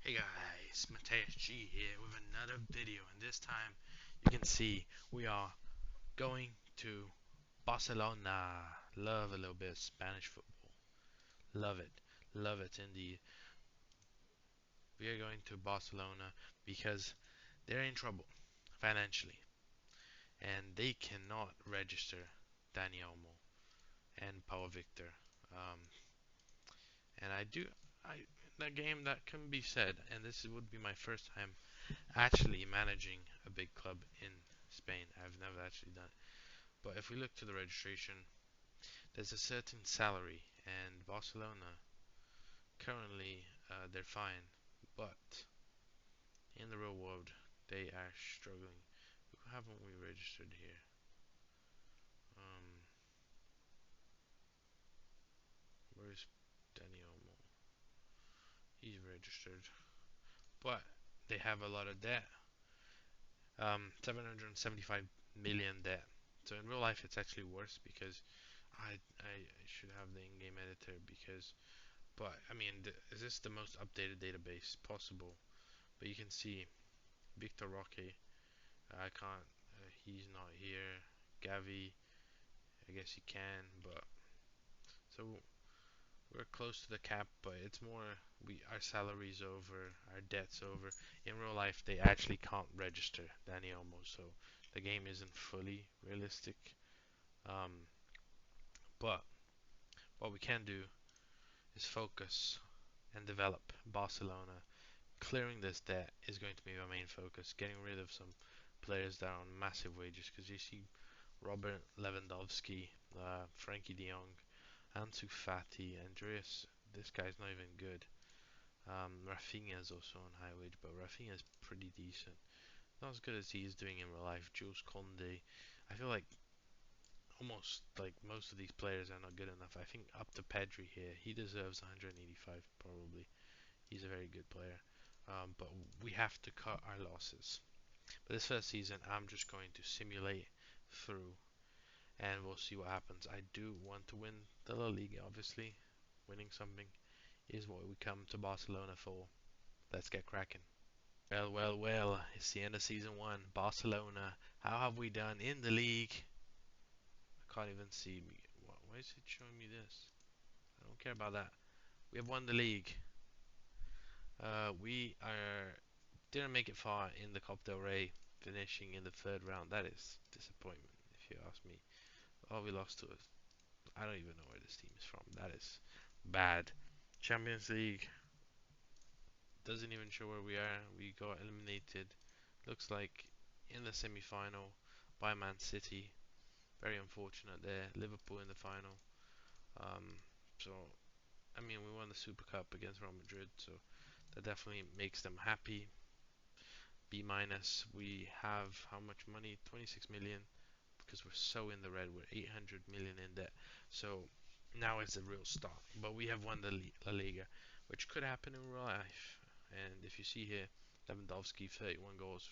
Hey guys, Mateus G here with another video, and this time you can see we are going to Barcelona. Love a little bit of Spanish football. Love it indeed. We are going to Barcelona because they're in trouble financially, and they cannot register Dani Olmo and Paulo Victor. Um, and that game that can be said, and this would be my first time actually managing a big club in Spain. I've never actually done it. But if we look to the registration, there's a certain salary, and Barcelona currently they're fine, but in the real world they are struggling. Who haven't we registered here? Um, where's Dani Olmo? He's registered, but they have a lot of debt. 775 million debt. So in real life, it's actually worse because I should have the in-game editor because, but I mean, is this the most updated database possible? But you can see Victor Roque. I can't. He's not here. Gavi. I guess he can, but so we're close to the cap. But it's more our salary's over, our debt's over. In real life, they actually can't register Dani Olmo, so the game isn't fully realistic. Um, but what we can do is focus and develop Barcelona. Clearing this debt is going to be our main focus. Getting rid of some players that are on massive wages, because you see Robert Lewandowski, Frankie De Jong, Ansu Fati, Andreas. This guy's not even good. Rafinha is also on high wage, but Rafinha is pretty decent. Not as good as he is doing in real life. Jules Conde. I feel like almost like most of these players are not good enough. I think up to Pedri here, he deserves 185 probably. He's a very good player. But we have to cut our losses. But this first season, I'm just going to simulate through, and we'll see what happens. I do want to win the La Liga, obviously. Winning something is what we come to Barcelona for. Let's get cracking. Well, it's the end of season one. Barcelona, how have we done in the league? I can't even see me. Why is it showing me this? I don't care about that. We have won the league. We are didn't make it far in the Copa del Rey, finishing in the third round. That is disappointment, if you ask me. Oh, we lost to it. I don't even know where this team is from. That is bad. Champions League doesn't even show where we are. We got eliminated. Looks like in the semi-final by Man City. Very unfortunate there. Liverpool in the final. Um, so I mean, we won the Super Cup against Real Madrid, so that definitely makes them happy. B minus. We have how much money? 26 million because we're so in the red. We're 800 million in debt. So now it's the real start. But we have won the La Liga, which could happen in real life. And if you see here, Lewandowski 31 goals,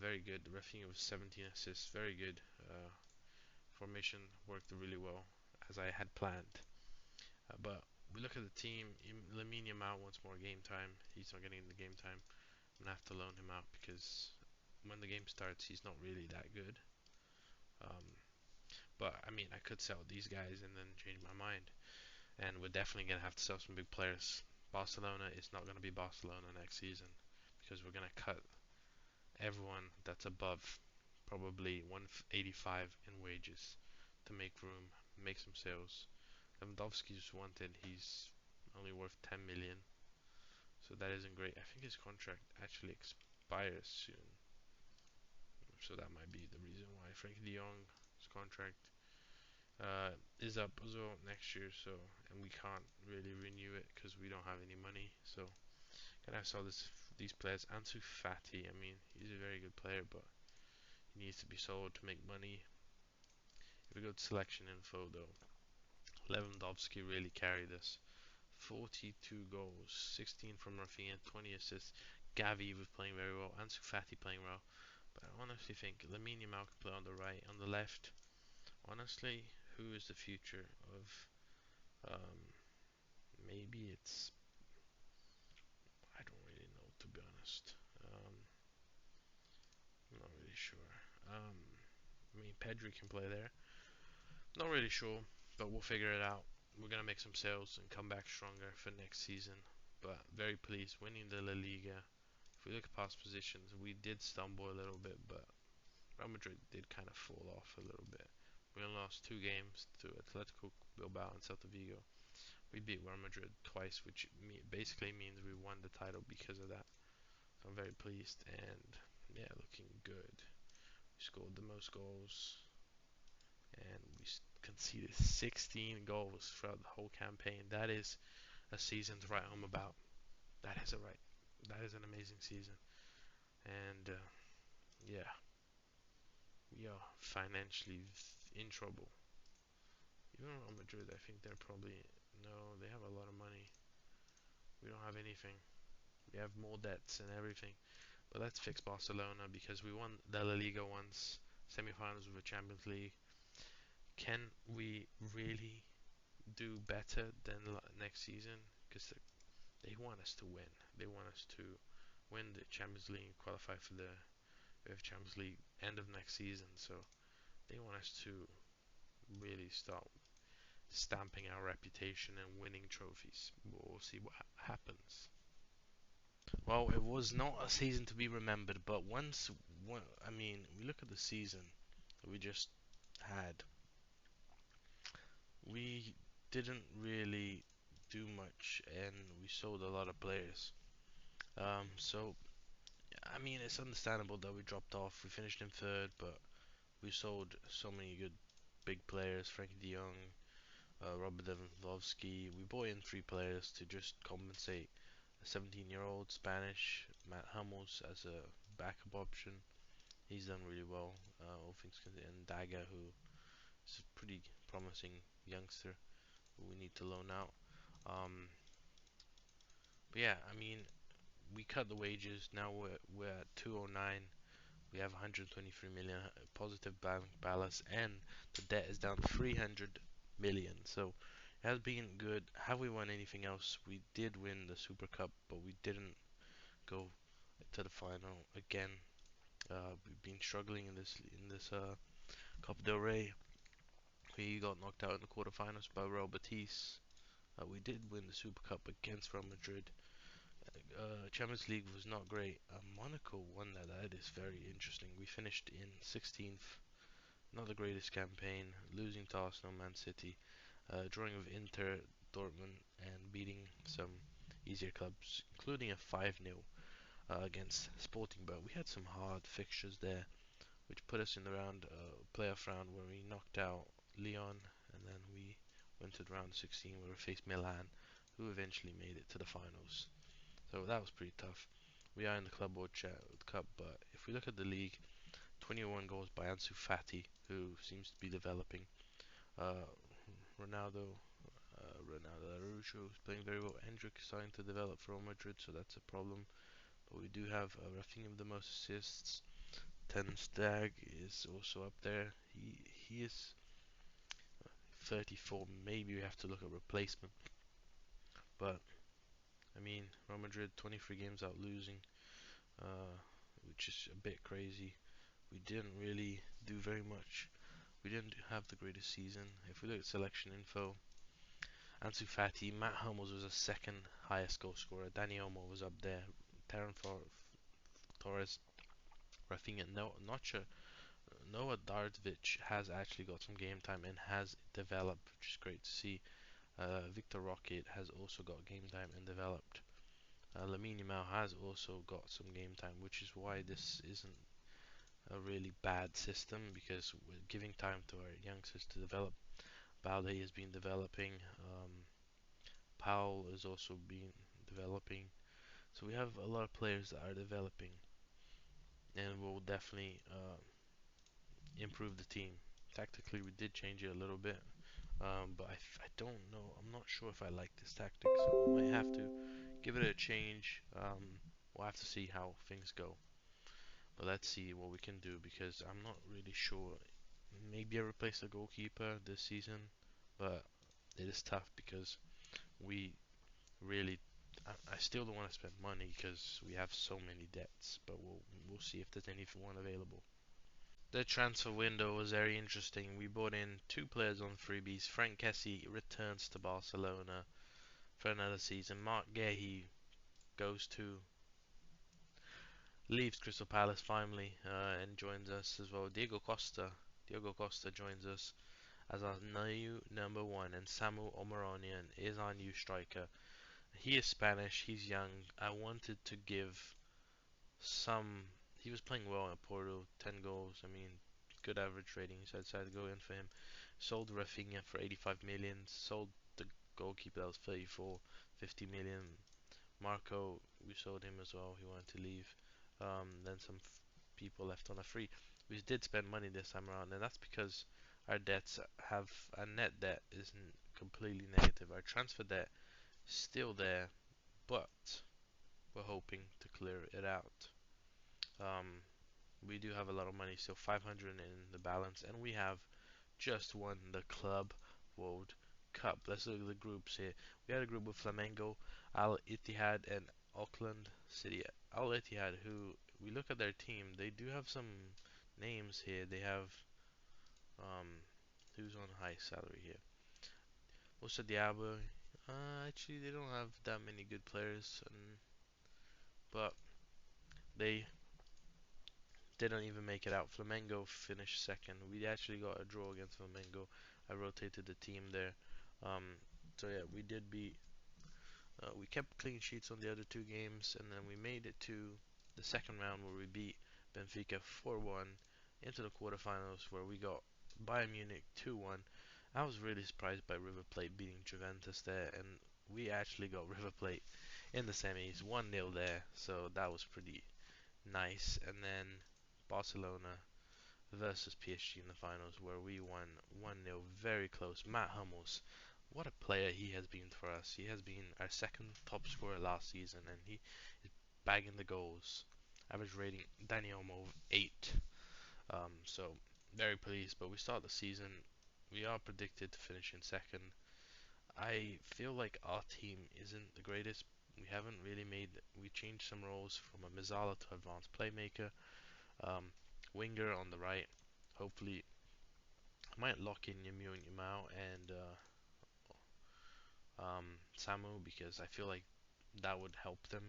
very good. Rafinha with 17 assists, very good. Formation worked really well as I had planned. But we look at the team. Lamine Yamal wants more game time. He's not getting the game time. I'm gonna have to loan him out because when the game starts, he's not really that good. Um, but I mean, I could sell these guys and then change my mind. And we're definitely gonna have to sell some big players. Barcelona is not gonna be Barcelona next season because we're gonna cut everyone that's above probably 185 in wages to make room, make some sales. Lewandowski's wanted. He's only worth 10 million, so that isn't great. I think his contract actually expires soon, so that might be the reason why. Frankie De Jong's contract is up as well next year, so and we can't really renew it because we don't have any money. So can I saw these players. Ansu Fati, I mean, he's a very good player, but he needs to be sold to make money. If we go to selection info though, Lewandowski really carried us. 42 goals, 16 from Rafinha, 20 assists. Gavi was playing very well. Ansu Fati playing well. But I honestly think Lamine Yamal could play on the right, on the left. Honestly, who is the future of? Maybe it's, I don't honest. I'm not really sure. I mean, Pedri can play there. Not really sure, but we'll figure it out. We're gonna make some sales and come back stronger for next season. But very pleased winning the La Liga. If we look at past positions, we did stumble a little bit, but Real Madrid did kind of fall off a little bit. We only lost 2 games to Atletico Bilbao and Celta Vigo. We beat Real Madrid twice, which basically means we won the title because of that. So I'm very pleased and yeah, looking good. We scored the most goals and we conceded 16 goals throughout the whole campaign. That is a season to write home about. That is a right. That is an amazing season. And yeah, we are financially in trouble. Even Real Madrid, I think they're probably no. They have a lot of money. We don't have anything. We have more debts and everything. But let's fix Barcelona because we won the La Liga once, semi-finals of the Champions League. Can we really do better than next season? Because they want us to win. They want us to win the Champions League, qualify for the Champions League end of next season. So they want us to really start stamping our reputation and winning trophies. We'll see what happens. Well, it was not a season to be remembered, but I mean, we look at the season that we just had. We didn't really do much, and we sold a lot of players. So I mean, it's understandable that we dropped off. We finished in third, but we sold so many good big players: Frankie De Jong, Robert Lewandowski. We bought in 3 players to just compensate a 17-year-old Spanish Matt Hummels as a backup option. He's done really well, all things considered. And Daga, who is a pretty promising youngster who we need to loan out. Um, but yeah, I mean, we cut the wages. Now we're at 209. We have 123 million positive bank balance, and the debt is down 300 million. So it has been good. Have we won anything else? We did win the Super Cup, but we didn't go to the final again. We've been struggling in this Copa del Rey. We got knocked out in the quarterfinals by Real Betis. We did win the Super Cup against Real Madrid. Champions League was not great. Monaco won that. That is very interesting. We finished in 16th. Not the greatest campaign. Losing to Arsenal, Man City, drawing with Inter, Dortmund, and beating some easier clubs, including a 5-0 against Sporting. But we had some hard fixtures there, which put us in the playoff round where we knocked out Lyon, and then we went to round 16 where we faced Milan, who eventually made it to the finals. So that was pretty tough. We are in the Club World Cup, but if we look at the league, 21 goals by Ansu Fati, who seems to be developing. Uh, Ronaldo, Ronaldo Araujo is playing very well. Endrick is starting to develop for Real Madrid, so that's a problem. But we do have Rafinha with the most assists. Ten Stag is also up there. He is 34. Maybe we have to look at replacement. But I mean, Real Madrid 23 games out losing, uh, which is a bit crazy. We didn't really do very much. We didn't have the greatest season. If we look at selection info, Ansu Fati, Matt Hummels was a second highest goal scorer. Dani Olmo was up there. Terran Torres, Rafinha, no, Notcha, Noah Dardovic has actually got some game time and has developed, which is great to see. Victor Rocket has also got game time and developed. Lamine Yamal has also got some game time, which is why this isn't a really bad system because we're giving time to our youngsters to develop. Balde has been developing. Powell is also been developing. So we have a lot of players that are developing, and we'll definitely improve the team. Tactically, we did change it a little bit, but I don't know. I'm not sure if I like this tactic, so we might have to give it a change. We'll have to see how things go. But let's see what we can do because I'm not really sure. Maybe I replace the goalkeeper this season, but it is tough because we really I still don't want to spend money because we have so many debts, but we'll see if there's anyone available. The transfer window was very interesting. We bought in two players on freebies. Frank Kessie returns to Barcelona for another season. Mark Gahey goes to leaves Crystal Palace finally and joins us as well. Diego Costa joins us as our new number one, and Samu Omaronian is our new striker. He is Spanish. He's young. I wanted to give some. He was playing well at Porto, 10 goals. I mean, good average rating. So I decided to go in for him. Sold Rafinha for 85 million. Sold the goalkeeper that was 34, 50 million. Marco, we sold him as well. He wanted to leave. Then some people left on a free. We did spend money this time around, and that's because our debts have our net debt isn't completely negative. Our transfer debt is still there, but we're hoping to clear it out. Um, we do have a lot of money, still 500 in the balance, and we have just won the Club World Cup. Let's look at the groups here. We had a group with Flamengo, Al Ittihad, and Auckland City. Al Ittihad, who we look at their team, they do have some names here. They have um, who's on high salary here? Musa Diabo. Actually, they don't have that many good players, but they didn't even make it out. Flamengo finished second. We actually got a draw against Flamengo. I rotated the team there. Um, so yeah, we did beat. We kept clean sheets on the other two games, and then we made it to the second round where we beat Benfica 4-1 into the quarterfinals, where we got Bayern Munich 2-1. I was really surprised by River Plate beating Juventus there, and we actually got River Plate in the semis 1-0 there, so that was pretty nice. And then Barcelona versus PSG in the finals, where we won 1-0, very close. Matt Hummels, what a player he has been for us. He has been our second top scorer last season, and he is bagging the goals. Average rating Dani Olmo of 8. So very pleased. But we start the season. We are predicted to finish in second. I feel like our team isn't the greatest. We haven't really made. We changed some roles from a Mizala to advanced playmaker. Um, Winger on the right. Hopefully, I might lock in Yemu and Yamau and Samu because I feel like that would help them.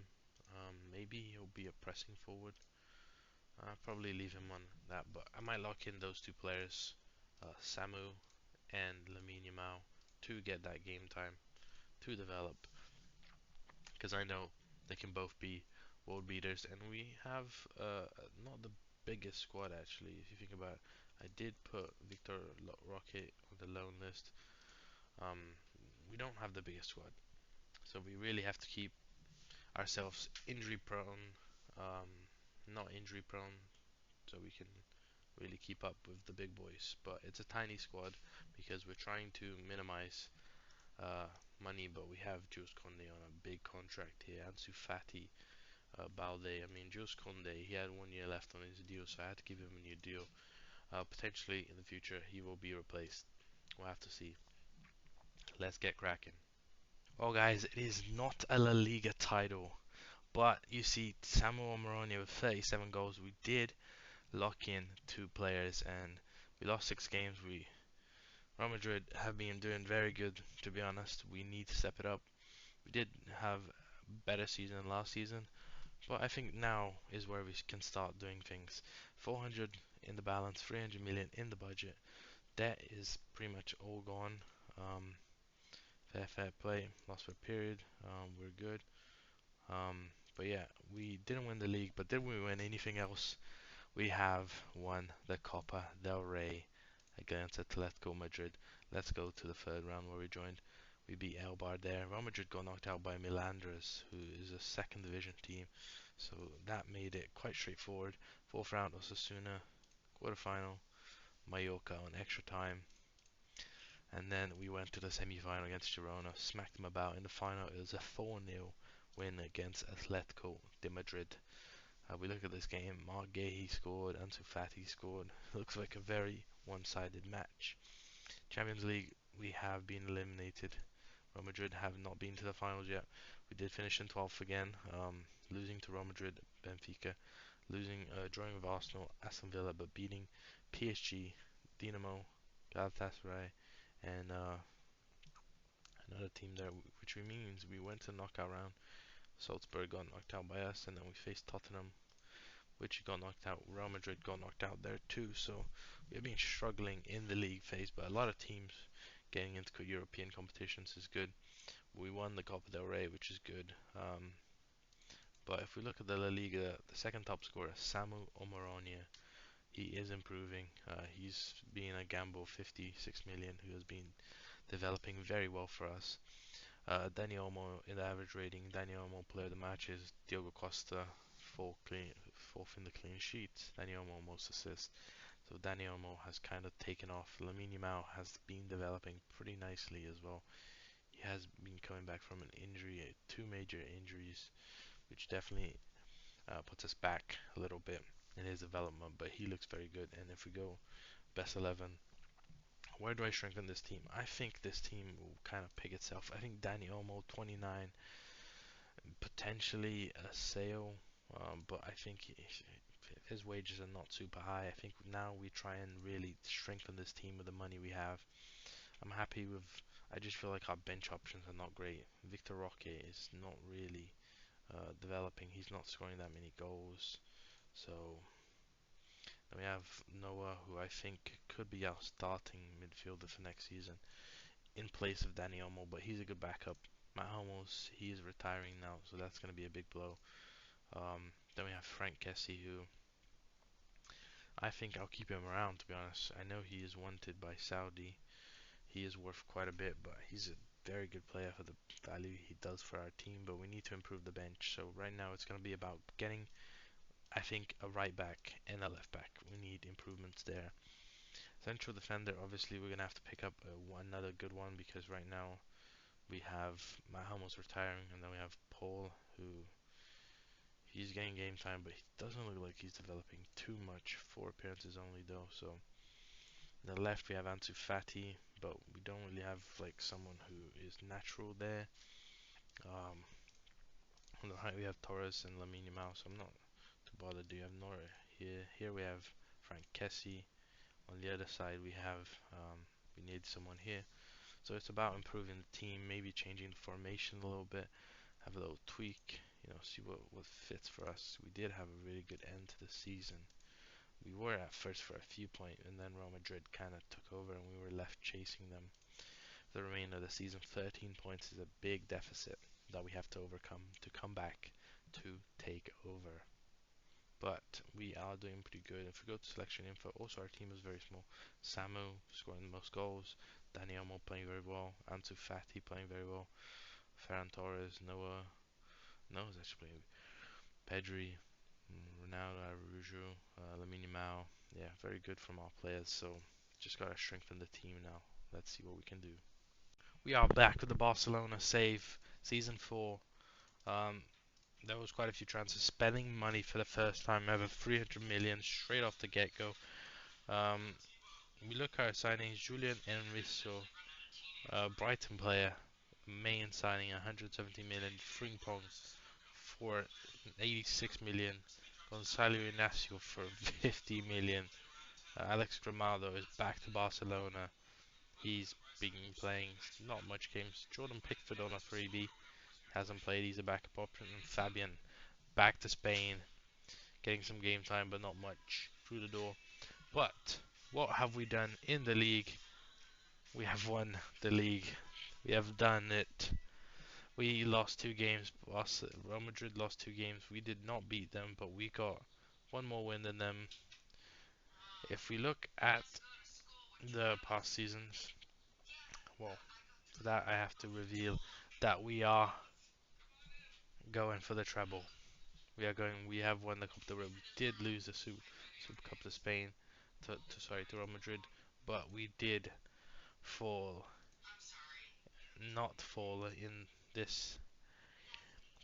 Maybe he'll be a pressing forward. I'll probably leave him on that, but I might lock in those two players, Samu and Lamine Yamal, to get that game time to develop because I know they can both be world beaters, and we have not the biggest squad actually. If you think about it, I did put Victor Roque on the loan list. Um, we don't have the biggest squad, so we really have to keep ourselves injury prone, um, not injury prone, so we can really keep up with the big boys. But it's a tiny squad because we're trying to minimize uh, money, but we have Jules Conde on a big contract here, Ansu Fati, Balde. I mean, Jules Conde, he had 1 year left on his deal, so I had to give him a new deal. Potentially in the future, he will be replaced. We'll have to see. Let's get cracking. Well, guys, it is not a La Liga title, but you see, Samuel Moroni with 37 goals. We did lock in two players, and we lost 6 games. Real Madrid have been doing very good, to be honest. We need to step it up. We did have a better season than last season, but I think now is where we can start doing things. 400 in the balance, 300 million in the budget. That is pretty much all gone. Um, fair play, lost for a period. We're good. But yeah, we didn't win the league, but did we win anything else? We have won the Copa del Rey against Atletico Madrid. Let's go to the third round where we joined. We beat Elbar there. Real Madrid got knocked out by Milandres, who is a second division team. So that made it quite straightforward. Fourth round, Osasuna, quarterfinal, Mallorca on extra time. And then we went to the semi-final against Girona, smacked them about. In the final, it was a 4-0 win against Atletico de Madrid. We look at this game. Mark Gahey scored, Ansu Fati scored. Looks like a very one-sided match. Champions League, we have been eliminated Real Madrid have not been to the finals yet. We did finish in 12th again, losing to Real Madrid, Benfica, drawing with Arsenal, Aston Villa, but beating PSG, Dinamo, Galatasaray, and another team there, which means we went to knockout round. Salzburg got knocked out by us, and then we faced Tottenham, which got knocked out. Real Madrid got knocked out there too. So we've been struggling in the league phase, but a lot of teams getting into European competitions is good. We won the Copa del Rey, which is good. But if we look at the La Liga, the second top scorer, Samu Omoronia, he is improving. He's been a gamble 56 million, who has been developing very well for us. Dani Olmo in the average rating, Dani Olmo player of the matches, Diogo Costa fourth in the clean sheets, Dani Olmo most assists. So Dani Olmo has kind of taken off. Lamine Yamal has been developing pretty nicely as well. He has been coming back from an injury, two major injuries, which definitely puts us back a little bit in his development, but he looks very good. And if we go best 11, where do I strengthen this team? I think this team will kind of pick itself. I think Dani Olmo, 29, potentially a sale, but I think his wages are not super high. I think now we try and really strengthen this team with the money we have. I'm happy with. I just feel like our bench options are not great. Victor Roque is not really developing. He's not scoring that many goals. So then we have Noah, who I think could be our starting midfielder for next season in place of Dani Olmo, but he's a good backup. Matt Hummels, he is retiring now, so that's going to be a big blow. Then we have Frank Kessie, who I think I'll keep him around, to be honest. I know he is wanted by Saudi. He is worth quite a bit, but he's a very good player for the value he does for our team, but we need to improve the bench. So right now it's going to be about getting, I think, a right back and a left back. We need improvements there. Central defender, obviously we're going to have to pick up another good one, because right now we have Matt Hummels retiring, and then we have Paul, who he's getting game time, but he doesn't look like he's developing too much. 4 appearances only though. So on the left we have Ansu Fati, but we don't really have like someone who is natural there. On the right we have Torres and Lamine Yamal, so I'm not too bothered. Do you have Nora here? Here we have Frank Kessie. On the other side we have we need someone here. So it's about improving the team, maybe changing the formation a little bit, have a little tweak, see what fits for us. We did have a really good end to the season. We were at first for a few points, and then Real Madrid kind of took over, and we were left chasing them the remainder of the season. 13 points is a big deficit that we have to overcome to come back to take over. But we are doing pretty good. If we go to selection info, also our team is very small. Samu scoring the most goals, Dani Olmo playing very well, Ansu Fati playing very well, Ferran Torres, Noah's actually playing, Pedri, Ronaldo, Araujo, Lamine Yamal. Yeah, very good from our players. So just gotta strengthen the team now. Let's see what we can do. We are back with the Barcelona save season 4. Um, there was quite a few transfers, spending money for the first time ever, 300 million straight off the get-go. Um, we look at our signings: Julian Enrico, Brighton player, main signing, 170 million, Frimpong for 86 million, Gonzalo Inacio for 50 million. Alex Grimaldo is back to Barcelona. He's been playing not much games. Jordan Pickford on a freebie, hasn't played. He's a backup option. And Fabian back to Spain, getting some game time, but not much through the door. But what have we done in the league? We have won the league. We have done it. We lost 2 games. Real Madrid lost 2 games. We did not beat them, but we got one more win than them. If we look at the past seasons, well, for that I have to reveal that we are going for the treble. We have won the Copa del Rey. We did lose the Super Cup to Spain, to Real Madrid, but we did fall, not fall in this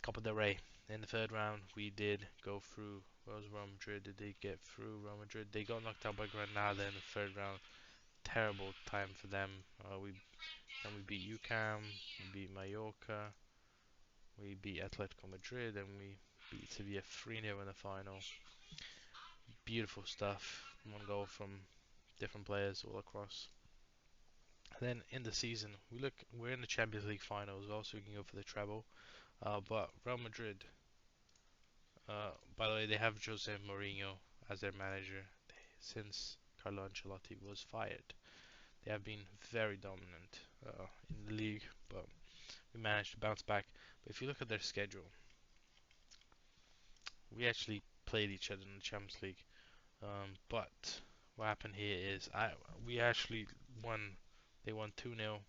Copa del Rey. In the third round, we did go through. Where was Real Madrid? Did they get through Real Madrid? They got knocked out by Granada in the third round. terrible time for them. We beat UCAM, we beat Mallorca, we beat Atletico Madrid, and we beat Sevilla 3-0 in the final. Beautiful stuff. One goal from different players all across. And then in the season, we're in the Champions League final as well, so we can go for the treble. But Real Madrid, by the way, they have Jose Mourinho as their manager since Carlo Ancelotti was fired. They have been very dominant in the league, but we managed to bounce back. But if you look at their schedule, we actually played each other in the Champions League. But what happened here is we actually won. They won 2-0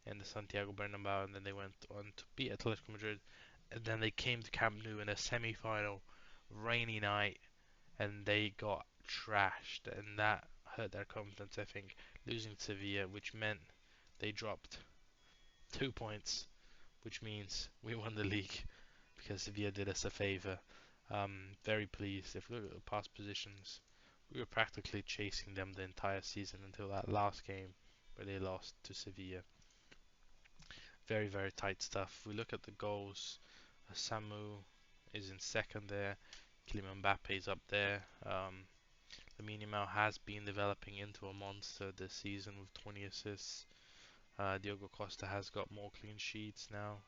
in the Santiago Bernabéu, and then they went on to beat Atletico Madrid, and then they came to Camp Nou in a semi-final, rainy night, and they got trashed, and that hurt their confidence, I think, losing to Sevilla, which meant they dropped 2 points, which means we won the league because Sevilla did us a favour. Very pleased. If we look at the past positions, we were practically chasing them the entire season until that last game where they lost to Sevilla. Very, very tight stuff. We look at the goals. Samu is in second there. Kylian Mbappe is up there. Lamine Yamal has been developing into a monster this season with 20 assists. Diogo Costa has got more clean sheets now.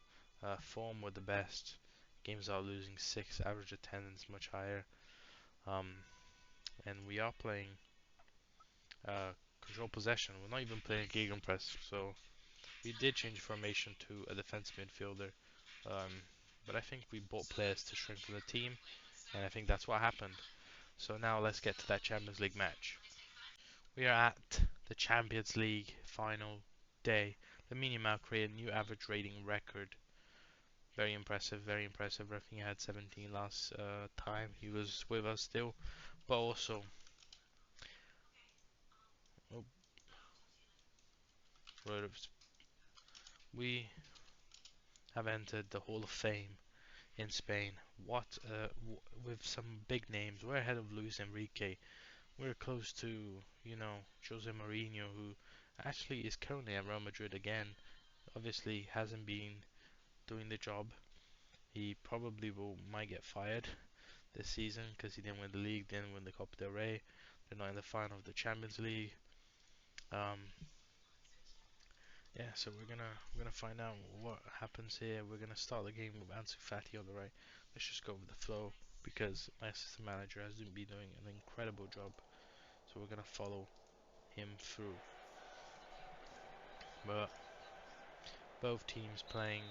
Form with the best. Games are losing 6. Average attendance much higher. And we are playing control possession. We're not even playing gegenpress. So we did change formation to a defensive midfielder. But I think we bought players to strengthen the team. And I think that's what happened. So now let's get to that Champions League match. We are at the Champions League final day. Lamine Yamal created a new average rating record. Very impressive, very impressive. I think he had 17 last time he was with us still. But also, oh, we have entered the Hall of Fame in Spain. What with some big names. We're ahead of Luis Enrique. We're close to, Jose Mourinho, who actually is currently at Real Madrid again. Obviously hasn't been doing the job. He probably might get fired this season because he didn't win the league, didn't win the Copa del Rey. They're not in the final of the Champions League. Yeah, so we're gonna find out what happens here. We're gonna start the game with Ansu Fati on the right. Let's just go with the flow because my assistant manager has been doing an incredible job. So we're gonna follow him through. But both teams playing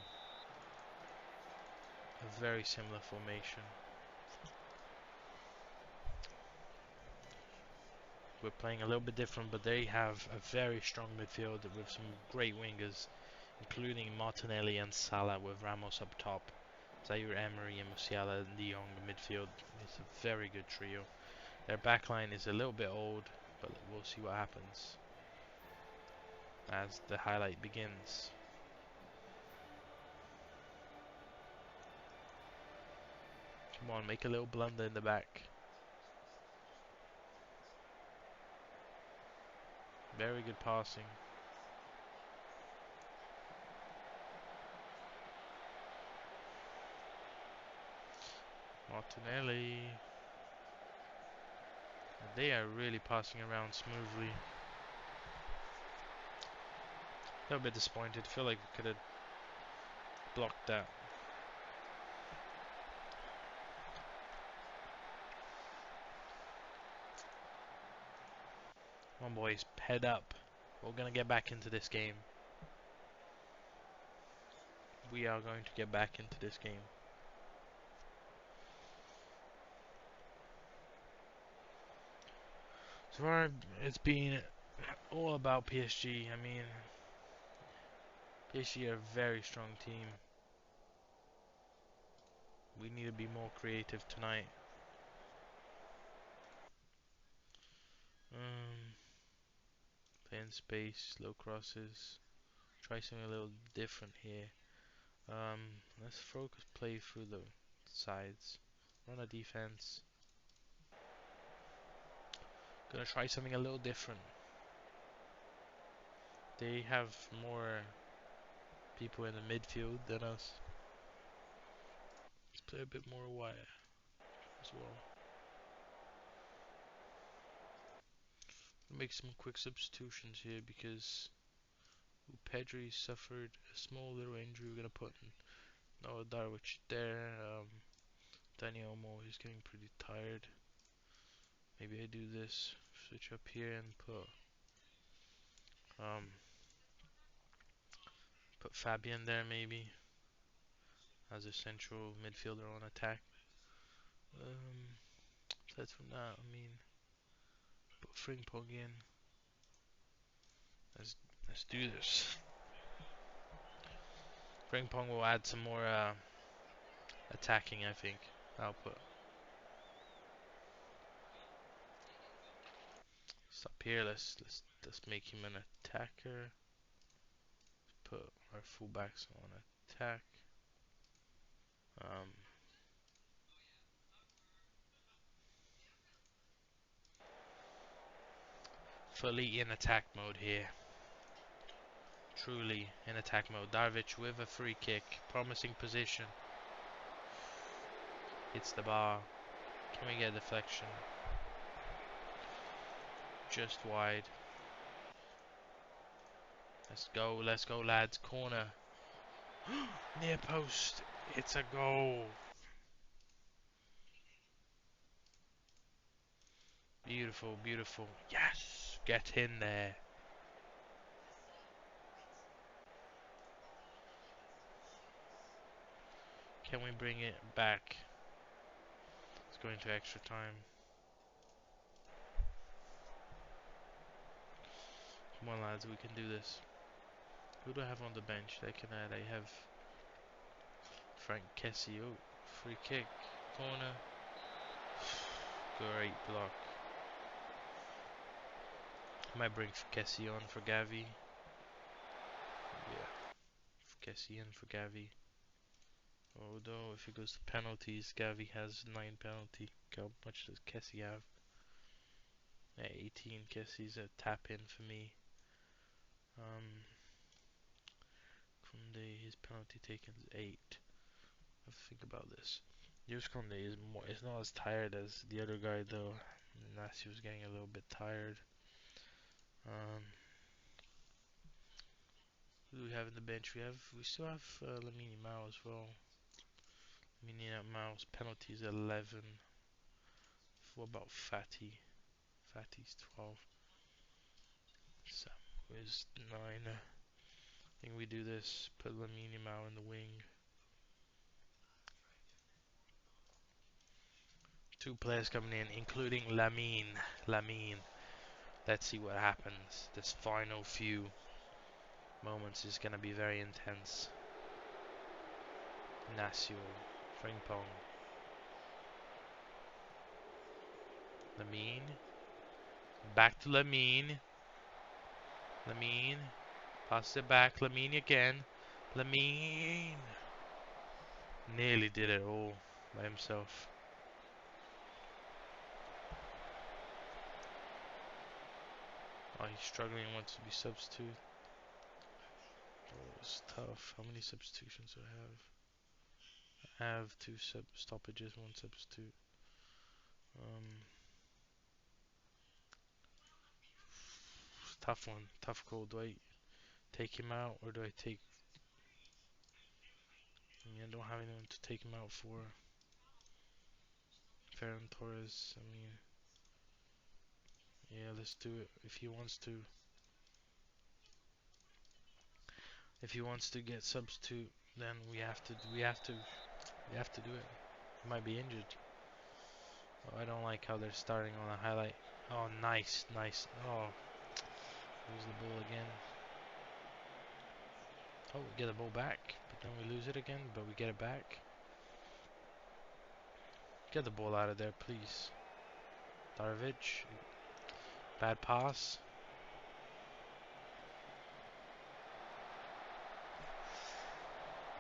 a very similar formation. We're playing a little bit different, but they have a very strong midfield with some great wingers, including Martinelli and Salah with Ramos up top. Zaire Emery and Musiala in the young midfield. It's a very good trio. Their backline is a little bit old, but we'll see what happens as the highlight begins. Come on, make a little blunder in the back. Very good passing. Martinelli. They are really passing around smoothly. A little bit disappointed. Feel like we could have blocked that. Come on, boys, head up. We're gonna get back into this game. We are going to get back into this game. So far, it's been all about PSG. I mean, PSG are a very strong team. We need to be more creative tonight. Play in space, low crosses. Try something a little different here. Let's focus play through the sides. Run a defense. Gonna try something a little different. They have more people in the midfield than us. Let's play a bit more wide as well. Make some quick substitutions here because Pedri suffered a small little injury. We're gonna put Noah Darwich there. Danny Olmo is getting pretty tired. Maybe I do this, switch up here and um put Fabian there maybe as a central midfielder on attack. Aside from that, I mean, put Frimpong in. Let's do this. Frimpong will add some more attacking, I think. Output. Stop here. Let's make him an attacker. Put our fullbacks on attack. Fully in attack mode here. Truly in attack mode. Darwich with a free kick. Promising position. Hits the bar. Can we get a deflection? Just wide. Let's go lads. Corner. Near post. It's a goal. Beautiful, beautiful. Yes! Get in there. Can we bring it back? Let's go into extra time. Come on lads, we can do this. Who do I have on the bench that I can add? I have Frank Kessie. Oh, free kick. Corner. Great block. Might bring Kessie on for Gavi. Yeah. Kessie in for Gavi. Although if it goes to penalties, Gavi has 9 penalty. How much does Kessie have? Yeah, 18. Kessie's a tap in for me. Kunde, his penalty taken is 8. Let's think about this. Yus Kunde is not as tired as the other guy though. Nasi was getting a little bit tired. Who do we have in the bench? We still have Lamine Mao as well. Lamine Mao's penalty is 11. What about Fatty? Fatty's 12. Sam is 9. I think we do this. Put Lamine Mao in the wing. 2 players coming in, including Lamine. Let's see what happens. This final few moments is gonna be very intense. Nasio, Frimpong, Lamine, back to Lamine. Passes it back. Lamine again. Lamine nearly did it all by himself. Oh, he's struggling. Wants to be substitute. Oh, it's tough. How many substitutions do I have? I have 2 stoppages, 1 substitute. Tough one. Tough call. Do I take him out or do I take... I don't have anyone to take him out for. Ferran Torres. I mean... Yeah, let's do it. If he wants to... If he wants to get substitute, then we have to do it. He might be injured. Oh, I don't like how they're starting on a highlight. Oh, nice. Oh, lose the ball again. Oh, we get the ball back, but then we lose it again, but we get it back. Get the ball out of there, please. Darwich. Bad pass.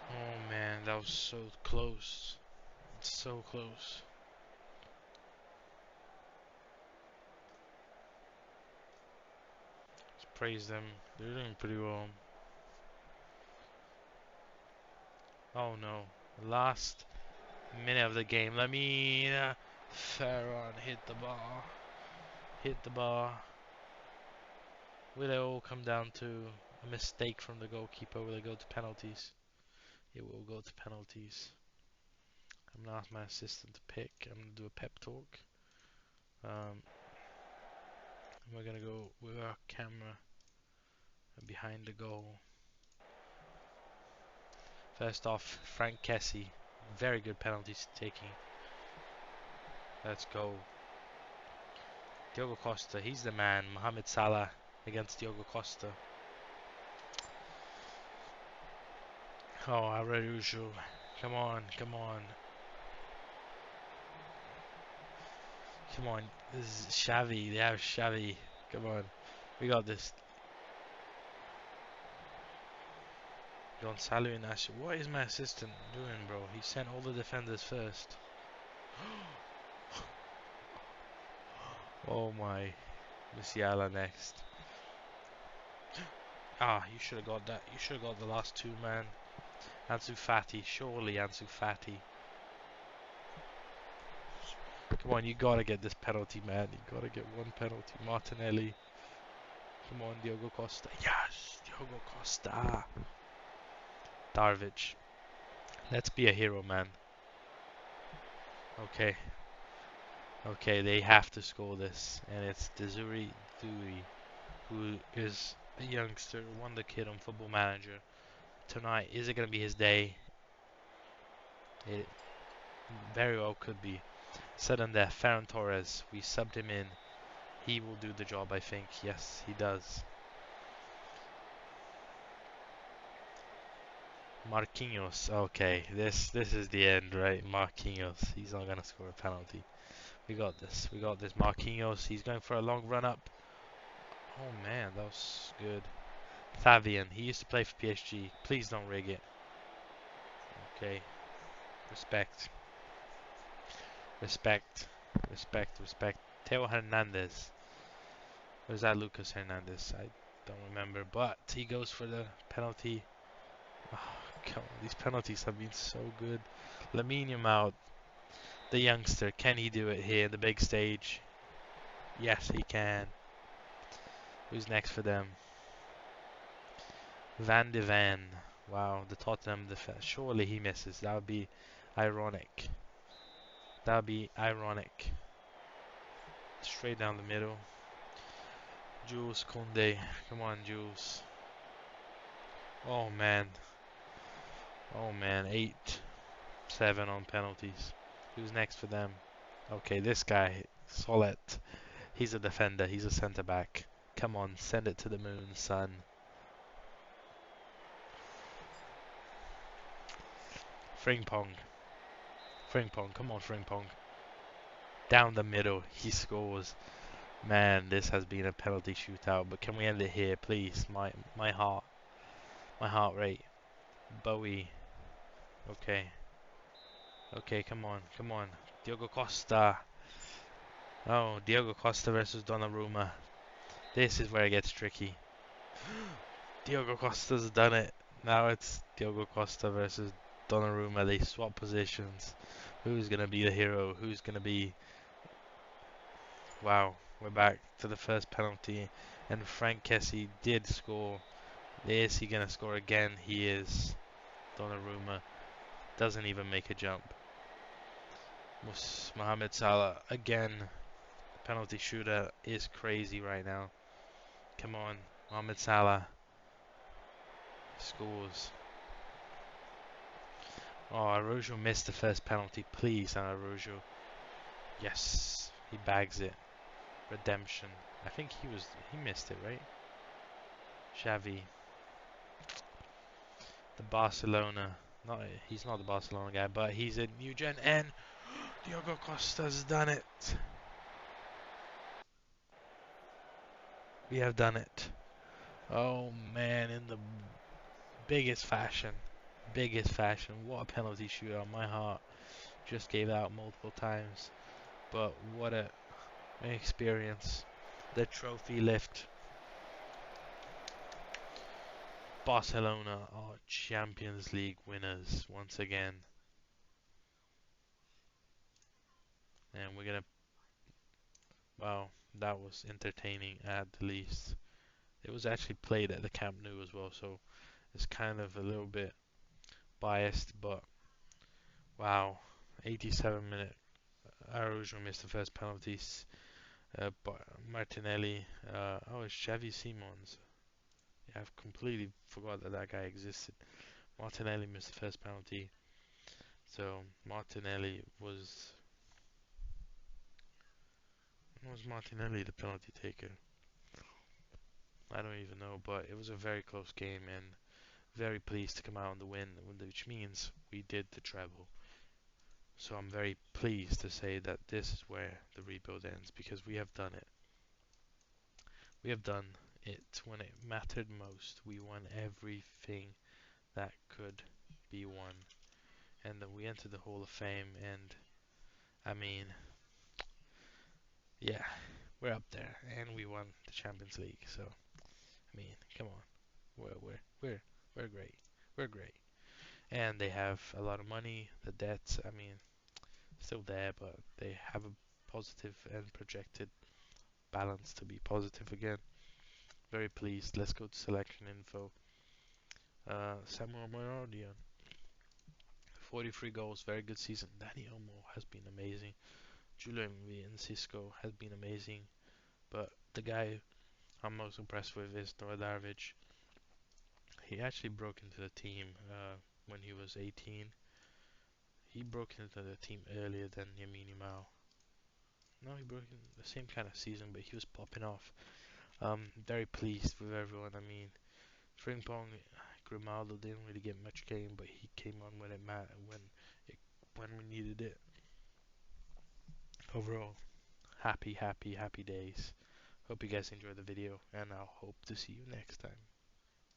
Oh man, that was so close. So close. Let's praise them. They're doing pretty well. Oh no. Last minute of the game. Lamine Ferron hit the bar. Hit the bar. Will it all come down to a mistake from the goalkeeper? Will it go to penalties? It will go to penalties. I'm gonna ask my assistant to pick. I'm gonna do a pep talk. We're gonna go with our camera behind the goal. First off, Frank Kessie. Very good penalties taking. Let's go. Diogo Costa, he's the man. Mohamed Salah against Diogo Costa. Oh, Araujo. Come on, come on. Come on. This is Xavi. They have Xavi. Come on. We got this. Gonzalo Inacio. What is my assistant doing, bro? He sent all the defenders first. Oh my. Musiala next. Ah, you should have got that. You should have got the last two, man. Ansu Fati. Surely Ansu Fati. Come on, you gotta get this penalty, man. You gotta get one penalty. Martinelli. Come on, Diogo Costa. Yes, Diogo Costa. Darvic. Let's be a hero, man. Okay. Okay, they have to score this. And it's Desiree Dewey, who is a youngster, won the kid on Football Manager. Tonight, is it going to be his day? It very well could be. Sudden death, Ferran Torres. We subbed him in. He will do the job, I think. Yes, he does. Marquinhos. Okay, this is the end, right? Marquinhos. He's not going to score a penalty. We got this. We got this. Marquinhos. He's going for a long run up. Oh man, that was good. Fabian. He used to play for PSG. Please don't rig it. Okay. Respect. Respect. Respect. Respect. Teo Hernandez. Or is that Lucas Hernandez? I don't remember. But he goes for the penalty. Oh, come on. These penalties have been so good. Lamine Yamal, the youngster. Can he do it here, the big stage? Yes, he can. Who's next for them? Van de Ven. Wow, the Tottenham defense. Surely he misses. That would be ironic. That would be ironic. Straight down the middle. Jules Koundé. Come on, Jules. Oh, man. Oh, man. 8-7 on penalties. Who's next for them? Okay, this guy. Solid. He's a defender. He's a centre-back. Come on, send it to the moon, son. Frimpong. Frimpong. Come on, Frimpong. Down the middle. He scores. Man, this has been a penalty shootout, but can we end it here, please? My heart rate. Bowie. Okay. Okay, come on, come on. Diogo Costa. Oh, Diogo Costa versus Donnarumma. This is where it gets tricky. Diogo Costa's done it. Now it's Diogo Costa versus Donnarumma. They swap positions. Who's gonna be the hero? Who's gonna be... Wow, we're back to the first penalty, and Frank Kessie did score. Is he gonna score again? He is. Donnarumma doesn't even make a jump. Mohamed Salah again. Penalty shooter is crazy right now. Come on, Mohamed Salah scores. Oh, Araujo missed the first penalty. Please, Araujo. Yes, he bags it. Redemption. I think he missed it, right? Xavi. The Barcelona. He's not the Barcelona guy, but he's a new gen. And Diogo Costa's done it. We have done it. Oh man, in the biggest fashion. Biggest fashion. What a penalty shootout. My heart just gave out multiple times. But what an experience. The trophy lift. Barcelona are Champions League winners once again. And we're gonna, wow, that was entertaining at the least. It was actually played at the Camp Nou as well, so it's kind of a little bit biased, but wow, 87-minute. Araujo missed the first penalties. But Martinelli, oh, it's Xavi Simons. Yeah, I've completely forgot that that guy existed. Martinelli missed the first penalty. So Martinelli was Martinelli the penalty taker? I don't even know, but it was a very close game and very pleased to come out on the win, which means we did the treble. So I'm very pleased to say that this is where the rebuild ends because we have done it. We have done it when it mattered most. We won everything that could be won, and then we entered the Hall of Fame. And I mean, yeah, we're up there, and we won the Champions League. So I mean, come on, we're great. We're great, and they have a lot of money. The debts, I mean, still there, but they have a positive and projected balance to be positive again. Very pleased. Let's go to selection info. Samuel Morodian, 43 goals, very good season. Danny Olmo has been amazing. Julian Cisco has been amazing. But the guy I'm most impressed with is Nordarevic. He actually broke into the team when he was 18. He broke into the team earlier than Yamin Yamal. No, he broke in the same kind of season, but he was popping off. Very pleased with everyone. I mean, Frimpong, Grimaldo didn't really get much game, but he came on when it mattered, when we needed it. Overall, happy days. Hope you guys enjoyed the video, and I'll hope to see you next time.